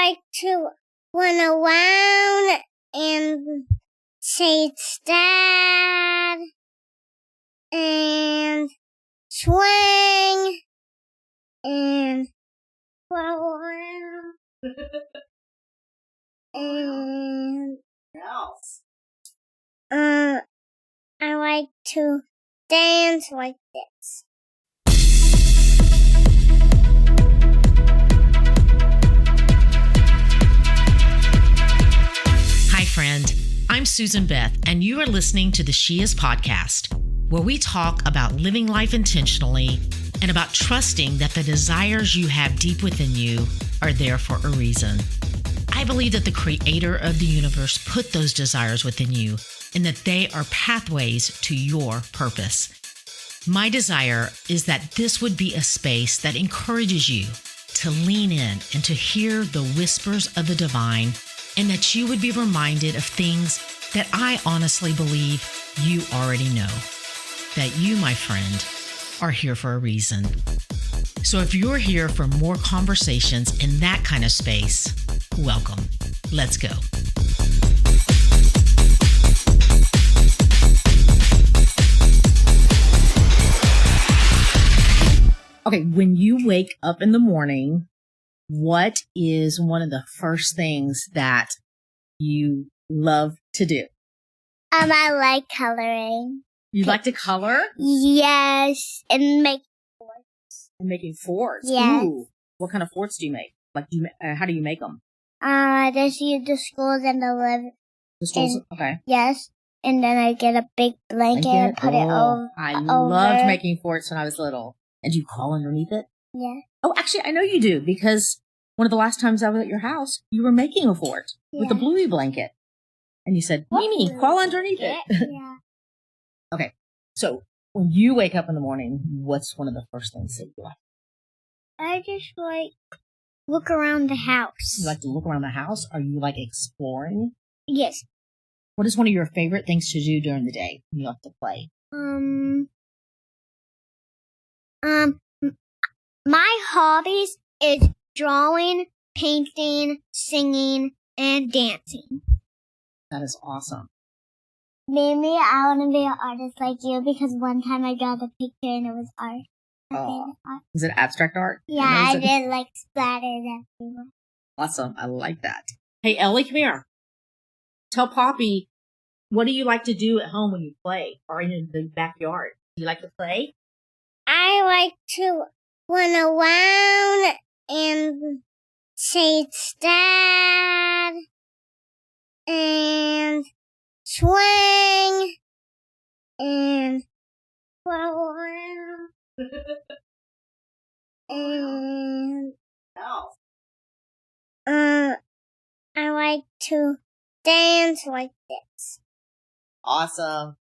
like to run around and chase Dad and swing and roll around and else? I like to dance like this. Hi, friend. I'm Susan Beth, and you are listening to the She Is podcast, where we talk about living life intentionally and about trusting that the desires you have deep within you are there for a reason. I believe that the creator of the universe put those desires within you and that they are pathways to your purpose. My desire is that this would be a space that encourages you to lean in and to hear the whispers of the divine, and that you would be reminded of things that I honestly believe you already know. That you, my friend, are here for a reason. So if you're here for more conversations in that kind of space, welcome. Let's go. Okay, when you wake up in the morning, what is one of the first things that you love to do? I like coloring. You like to color? Yes, and make forts. And making forts? Yes. Ooh, what kind of forts do you make? Like, how do you make them? Just use the schools and the live. The stools? Okay. Yes, and then I get a big blanket and put it over. I loved making forts when I was little. And do you crawl underneath it? Yeah. Oh, actually, I know you do, because one of the last times I was at your house, you were making a fort with a bluey blanket. And you said, Mimi, crawl underneath it. Yeah. Okay. So when you wake up in the morning, what's one of the first things that you like? I just look around the house. You like to look around the house? Are you like exploring? Yes. What is one of your favorite things to do during the day when you like to play? My hobbies is drawing, painting, singing, and dancing. That is awesome. Maybe I want to be an artist like you, because one time I got a picture and it was art. Oh. Is it abstract art? Yeah, I did like splatters everywhere. Awesome. I like that. Hey, Ellie, come here. Tell Poppy, what do you like to do at home when you play or in the backyard? Do you like to play? I like to run around and chase Dad and swing and roll around and I like to dance like this. Awesome.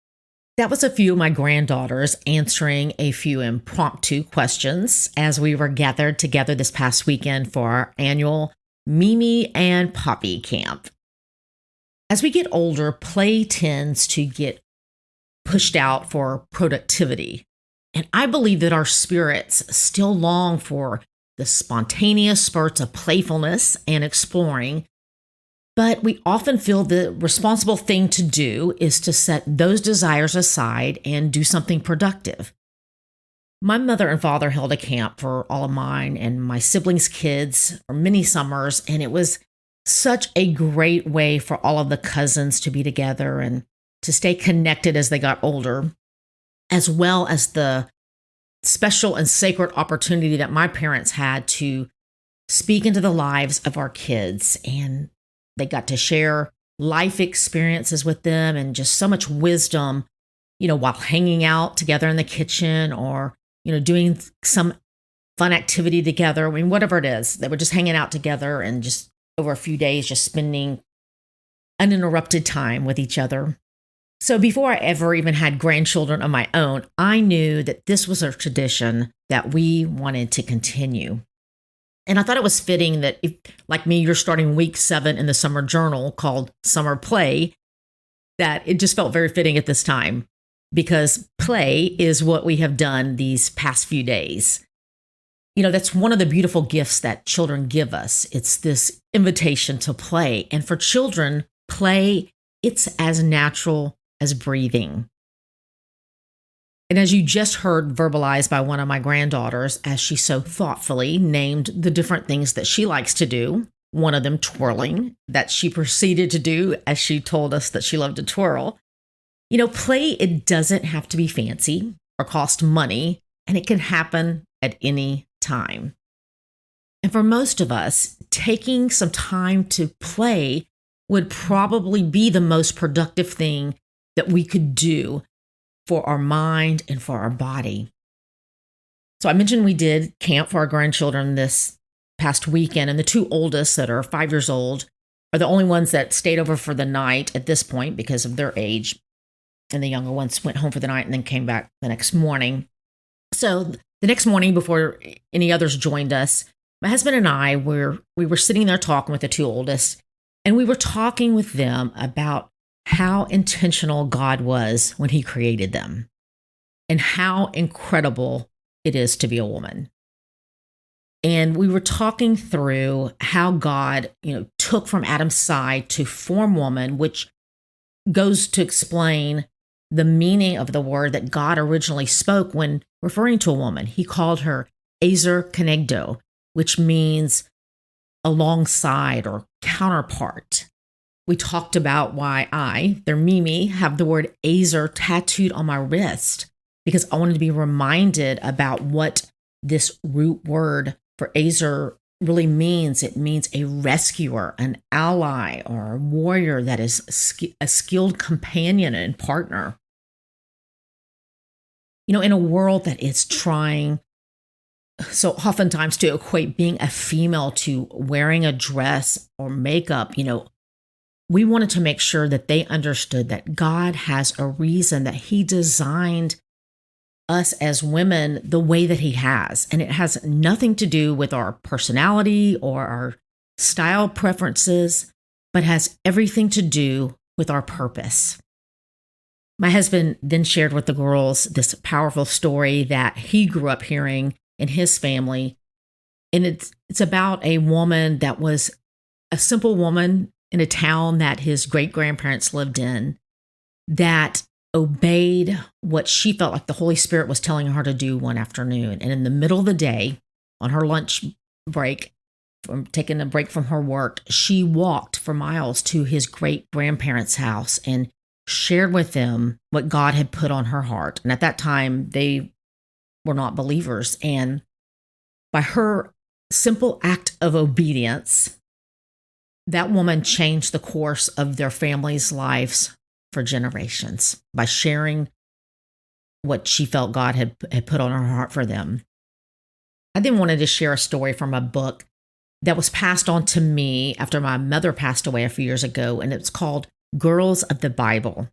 That was a few of my granddaughters answering a few impromptu questions as we were gathered together this past weekend for our annual Mimi and Poppy camp. As we get older, play tends to get pushed out for productivity. And I believe that our spirits still long for the spontaneous spurts of playfulness and exploring. But we often feel the responsible thing to do is to set those desires aside and do something productive. My mother and father held a camp for all of mine and my siblings' kids for many summers, and it was such a great way for all of the cousins to be together and to stay connected as they got older, as well as the special and sacred opportunity that my parents had to speak into the lives of our kids. And they got to share life experiences with them and just so much wisdom, while hanging out together in the kitchen or, doing some fun activity together. I mean, whatever it is, they were just hanging out together and just over a few days, just spending uninterrupted time with each other. So before I ever even had grandchildren of my own, I knew that this was a tradition that we wanted to continue. And I thought it was fitting that if, like me, you're starting week 7 in the summer journal called Summer Play, that it just felt very fitting at this time because play is what we have done these past few days. That's one of the beautiful gifts that children give us. It's this invitation to play. And for children, play, it's as natural as breathing. And as you just heard verbalized by one of my granddaughters, as she so thoughtfully named the different things that she likes to do, one of them twirling, that she proceeded to do as she told us that she loved to twirl. Play, it doesn't have to be fancy or cost money, and it can happen at any time. And for most of us, taking some time to play would probably be the most productive thing that we could do for our mind and for our body. So I mentioned we did camp for our grandchildren this past weekend, and the two oldest that are 5 years old are the only ones that stayed over for the night at this point because of their age. And the younger ones went home for the night and then came back the next morning. So the next morning, before any others joined us, my husband and I we were sitting there talking with the two oldest, and we were talking with them about how intentional God was when he created them and how incredible it is to be a woman. And we were talking through how God, took from Adam's side to form woman, which goes to explain the meaning of the word that God originally spoke when referring to a woman. He called her Ezer Kenegdo, which means alongside or counterpart. We talked about why their Mimi, have the word Ezer tattooed on my wrist because I wanted to be reminded about what this root word for Ezer really means. It means a rescuer, an ally, or a warrior that is a skilled companion and partner. In a world that is trying so oftentimes to equate being a female to wearing a dress or makeup, we wanted to make sure that they understood that God has a reason that he designed us as women the way that he has. And it has nothing to do with our personality or our style preferences, but has everything to do with our purpose. My husband then shared with the girls this powerful story that he grew up hearing in his family. And it's about a woman that was a simple woman in a town that his great-grandparents lived in that obeyed what she felt like the Holy Spirit was telling her to do one afternoon. And in the middle of the day, on her lunch break, from taking a break from her work, she walked for miles to his great-grandparents' house and shared with them what God had put on her heart. And at that time, they were not believers. And by her simple act of obedience, that woman changed the course of their family's lives for generations by sharing what she felt God had put on her heart for them. I then wanted to share a story from a book that was passed on to me after my mother passed away a few years ago, and it's called Girls of the Bible.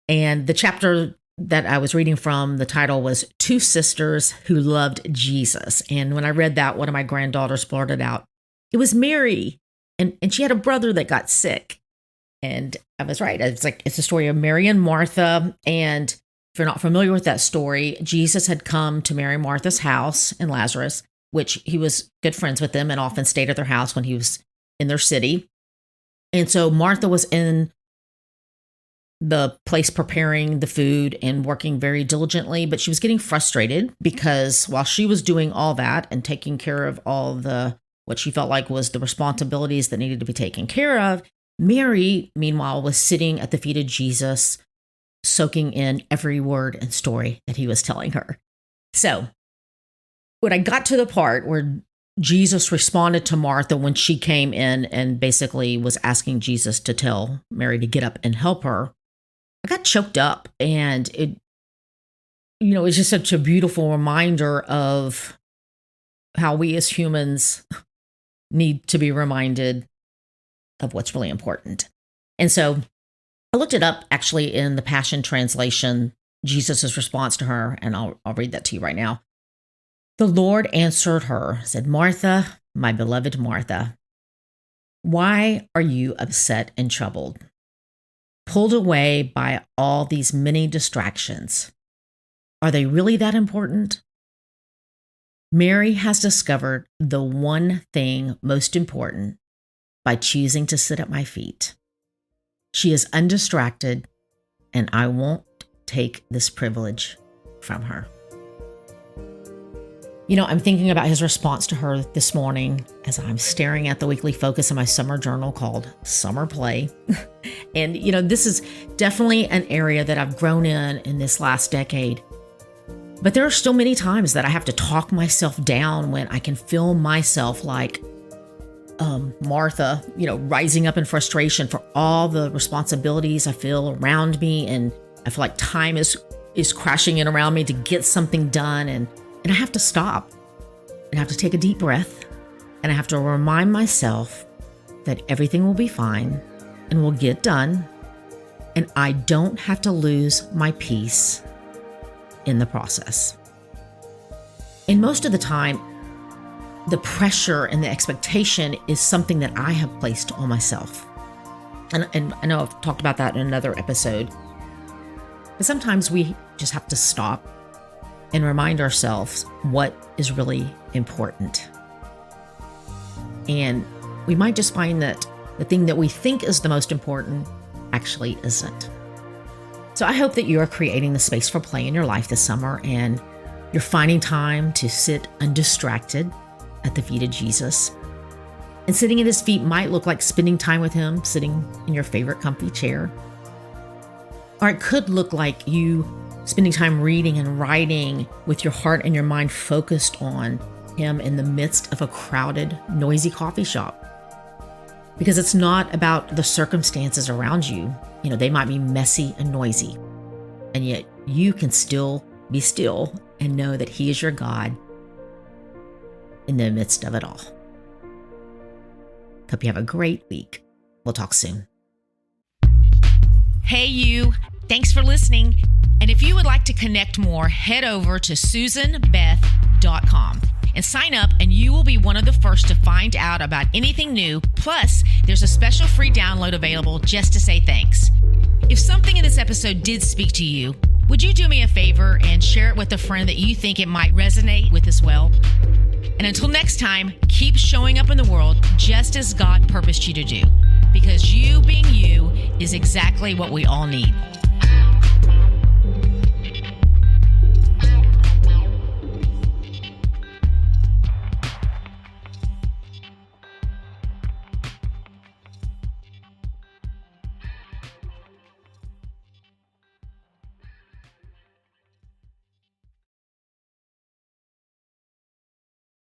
And the chapter that I was reading from, the title was Two Sisters Who Loved Jesus. And when I read that, one of my granddaughters blurted out, it was Mary. And she had a brother that got sick. And I was right. It's a story of Mary and Martha. And if you're not familiar with that story, Jesus had come to Mary and Martha's house and Lazarus, which he was good friends with them and often stayed at their house when he was in their city. And so Martha was in the place preparing the food and working very diligently, but she was getting frustrated because while she was doing all that and taking care of all what she felt like was the responsibilities that needed to be taken care of, Mary, meanwhile, was sitting at the feet of Jesus, soaking in every word and story that he was telling her. So when I got to the part where Jesus responded to Martha when she came in and basically was asking Jesus to tell Mary to get up and help her, I got choked up. And it's just such a beautiful reminder of how we as humans need to be reminded of what's really important. And so I looked it up actually in the Passion Translation, Jesus' response to her, and I'll read that to you right now. The Lord answered her, said, Martha, my beloved Martha, why are you upset and troubled, pulled away by all these many distractions? Are they really that important? Mary has discovered the one thing most important by choosing to sit at my feet. She is undistracted, and I won't take this privilege from her. I'm thinking about his response to her this morning as I'm staring at the weekly focus in my summer journal called Summer Play. And, this is definitely an area that I've grown in this last decade. But there are still many times that I have to talk myself down when I can feel myself like Martha, rising up in frustration for all the responsibilities I feel around me. And I feel like time is crashing in around me to get something done. And I have to stop and I have to take a deep breath. And I have to remind myself that everything will be fine and will get done. And I don't have to lose my peace in the process. And most of the time, the pressure and the expectation is something that I have placed on myself. And I know I've talked about that in another episode. But sometimes we just have to stop and remind ourselves what is really important. And we might just find that the thing that we think is the most important actually isn't. So I hope that you are creating the space for play in your life this summer, and you're finding time to sit undistracted at the feet of Jesus. And sitting at his feet might look like spending time with him, sitting in your favorite comfy chair. Or it could look like you spending time reading and writing with your heart and your mind focused on him in the midst of a crowded, noisy coffee shop. Because it's not about the circumstances around you. They might be messy and noisy, and yet you can still be still and know that he is your God in the midst of it all. Hope you have a great week. We'll talk soon. Hey, you. Thanks for listening. And if you would like to connect more, head over to SusanBeth.com and sign up, and you will be one of the first to find out about anything new. Plus, there's a special free download available just to say thanks. If something in this episode did speak to you, would you do me a favor and share it with a friend that you think it might resonate with as well? And until next time, keep showing up in the world just as God purposed you to do, because you being you is exactly what we all need.